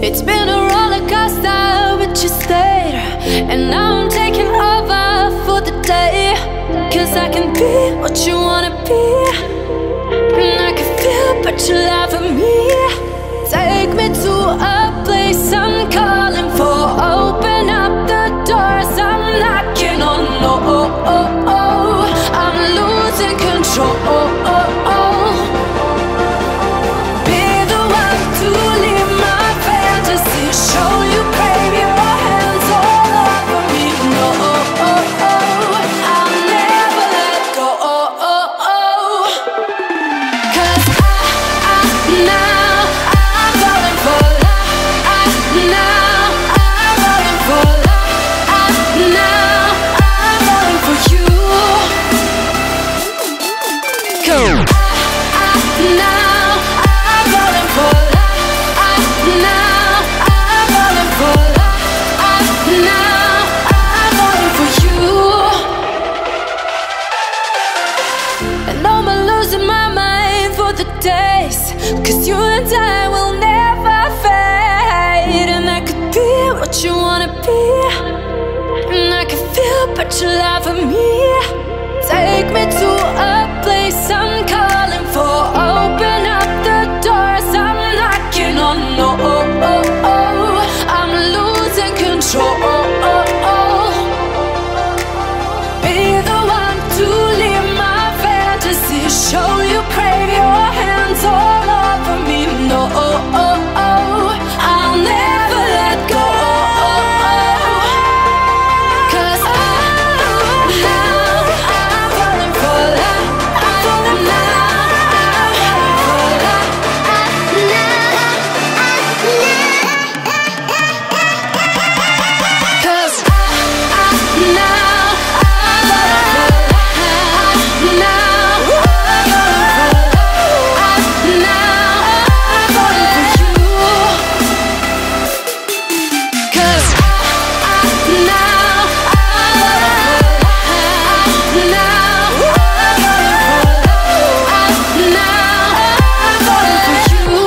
It's been a roller coaster, but you stayed. And now I'm taking over for the day. 'Cause I can be what you wanna be, and I can feel but you lie for me. Take me to a place I'm calling for. Open up the doors I'm knocking on. I'm losing control. Be the one to leave my fantasy. Show you crave your hands all over me. No, I'll never let go. 'Cause now I'm falling for love. Now I'm falling for love. Now I'm falling for you. Now I'm falling for love. Now I'm falling for love. Now I'm falling for you. And I'm losing my mind for the days, 'cause you and I will never fade. And I could be what you wanna be, and I can feel but you lie for me. Take me to a place I'm calling for. Open up the doors I'm knocking on. No, I'm losing control. Be the one to leave my fantasy. Show you crave your hands all over me. No, I'll never let go. 'Cause now I'm falling for love. Now I'm falling for love. Cause now I'm falling for love. Now I'm falling for love. Now I'm falling for you. 'Cause now I'm falling for love. Now I'm falling for love. Now I'm falling for you.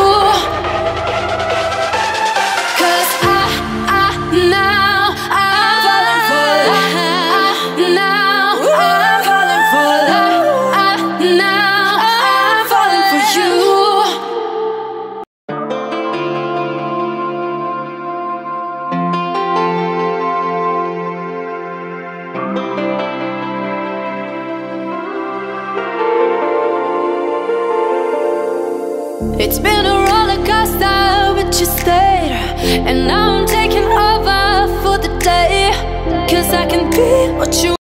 'Cause now I'm falling for love. Now I'm falling for love. Now I'm falling for you. It's been a roller coaster, but you stayed. And now I'm taking over for the day. 'Cause I can be what you